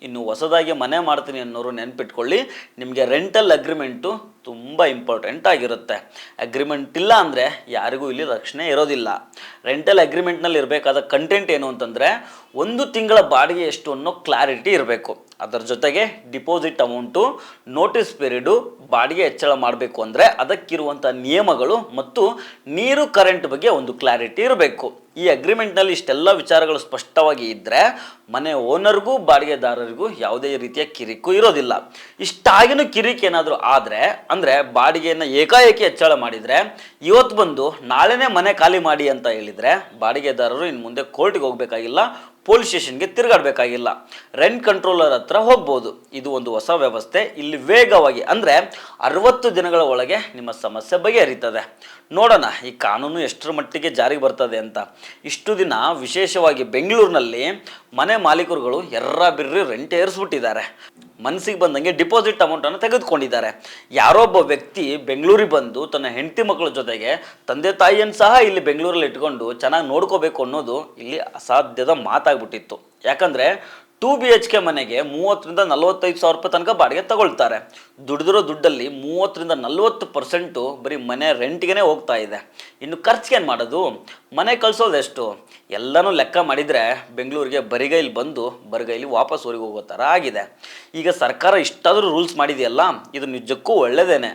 ಇನ್ನು ಹೊಸದಾಗಿ ಮನೆ ಮಾಡ್ತೀನಿ ಅನ್ನೋರು ನೆನ್ಪಿಟ್ಕೊಳ್ಳಿ, ನಿಮಗೆ ರೆಂಟಲ್ ಅಗ್ರಿಮೆಂಟು ತುಂಬ ಇಂಪಾರ್ಟೆಂಟ್ ಆಗಿರುತ್ತೆ. ಅಗ್ರಿಮೆಂಟ್ ಇಲ್ಲ ಅಂದರೆ ಯಾರಿಗೂ ಇಲ್ಲಿ ರಕ್ಷಣೆ ಇರೋದಿಲ್ಲ. ರೆಂಟಲ್ ಅಗ್ರಿಮೆಂಟ್ನಲ್ಲಿ ಇರಬೇಕಾದ ಕಂಟೆಂಟ್ ಏನು ಅಂತಂದರೆ, 1 ತಿಂಗಳ ಬಾಡಿಗೆ ಎಷ್ಟು ಅನ್ನೋ ಕ್ಲಾರಿಟಿ ಇರಬೇಕು. ಅದರ ಜೊತೆಗೆ ಡಿಪಾಸಿಟ್ ಅಮೌಂಟು, ನೋಟಿಸ್ ಪೀರಿಯಡು, ಬಾಡಿಗೆ ಹೆಚ್ಚಳ ಮಾಡಬೇಕು ಅಂದರೆ ಅದಕ್ಕಿರುವಂಥ ನಿಯಮಗಳು ಮತ್ತು ನೀರು ಕರೆಂಟ್ ಬಗ್ಗೆ ಒಂದು ಕ್ಲಾರಿಟಿ ಇರಬೇಕು. ಈ ಅಗ್ರಿಮೆಂಟ್ನಲ್ಲಿ ಇಷ್ಟೆಲ್ಲ ವಿಚಾರಗಳು ಸ್ಪಷ್ಟವಾಗಿ ಇದ್ದರೆ ಮನೆ ಓನರ್ಗೂ ಬಾಡಿಗೆದಾರರಿಗೂ ಯಾವುದೇ ರೀತಿಯ ಕಿರಿಕು ಇರೋದಿಲ್ಲ. ಇಷ್ಟಾಗಿನೂ ಕಿರಿಕು ಏನಾದರೂ ಆದರೆ, ಅಂದರೆ ಬಾಡಿಗೆಯನ್ನು ಏಕಾಏಕಿ ಹೆಚ್ಚಳ ಮಾಡಿದರೆ, ಇವತ್ತು ಬಂದು ನಾಳೆನೇ ಮನೆ ಖಾಲಿ ಮಾಡಿ ಅಂತ ಹೇಳಿದರೆ ಬಾಡಿಗೆದಾರರು ಇನ್ನು ಮುಂದೆ ಕೋರ್ಟಿಗೆ ಹೋಗಬೇಕಾಗಿಲ್ಲ, ಪೊಲೀಸ್ ಸ್ಟೇಷನ್ಗೆ ತಿರುಗಾಡಬೇಕಾಗಿಲ್ಲ, ರೆಂಟ್ ಕಂಟ್ರೋಲರ್ ಹತ್ರ ಹೋಗ್ಬೋದು. ಇದು ಒಂದು ಹೊಸ ವ್ಯವಸ್ಥೆ. ಇಲ್ಲಿ ವೇಗವಾಗಿ ಅಂದರೆ 60 ದಿನಗಳ ಒಳಗೆ ನಿಮ್ಮ ಸಮಸ್ಯೆ ಬಗೆಹರಿತದೆ. ನೋಡೋಣ ಈ ಕಾನೂನು ಎಷ್ಟರ ಮಟ್ಟಿಗೆ ಜಾರಿಗೆ ಬರ್ತದೆ ಅಂತ. ಇಷ್ಟು ದಿನ ವಿಶೇಷವಾಗಿ ಬೆಂಗಳೂರಿನಲ್ಲಿ ಮನೆ ಮಾಲೀಕರುಗಳು ಬಿರ್ರಿ ರೆಂಟ್ ಏರಿಸ್ಬಿಟ್ಟಿದ್ದಾರೆ. ಮನಸ್ಸಿಗೆ ಬಂದಂಗೆ ಡಿಪಾಸಿಟ್ ಅಮೌಂಟನ್ನು ತೆಗೆದುಕೊಂಡಿದ್ದಾರೆ. ಯಾರೋ ಒಬ್ಬ ವ್ಯಕ್ತಿ ಬೆಂಗಳೂರಿಗೆ ಬಂದು ತನ್ನ ಹೆಂಡತಿ ಮಕ್ಕಳ ಜೊತೆಗೆ ತಂದೆ ತಾಯಿಯನ್ನು ಸಹ ಇಲ್ಲಿ ಬೆಂಗಳೂರಲ್ಲಿ ಇಟ್ಕೊಂಡು ಚೆನ್ನಾಗಿ ನೋಡ್ಕೋಬೇಕು ಅನ್ನೋದು ಇಲ್ಲಿ ಅಸಾಧ್ಯದ ಮಾತಾಗ್ಬಿಟ್ಟಿತ್ತು. ಯಾಕಂದರೆ 2 BHK ಮನೆಗೆ 30ರಿಂದ 45 ಸಾವಿರ ರೂಪಾಯಿ ತನಕ ಬಾಡಿಗೆ ತಗೊಳ್ತಾರೆ. ದುಡಿದಿರೋ ದುಡ್ಡಲ್ಲಿ 30ರಿಂದ 40% ಬರೀ ಮನೆ ರೆಂಟ್ಗೆ ಹೋಗ್ತಾ ಇದೆ. ಇನ್ನು ಖರ್ಚಿಗೆ ಏನು ಮಾಡೋದು? ಮನೆ ಕಳಿಸೋದೆಷ್ಟು? ಎಲ್ಲನೂ ಲೆಕ್ಕ ಮಾಡಿದರೆ ಬೆಂಗಳೂರಿಗೆ ಬರಿಗೈಲಿ ಬಂದು ಬರಿಗೈಲಿ ವಾಪಸ್ ಊರಿಗೆ ಹೋಗೋ ಥರ ಆಗಿದೆ. ಈಗ ಸರ್ಕಾರ ಇಷ್ಟಾದರೂ ರೂಲ್ಸ್ ಮಾಡಿದೆಯಲ್ಲ, ಇದು ನಿಜಕ್ಕೂ ಒಳ್ಳೆಯದೇನೆ.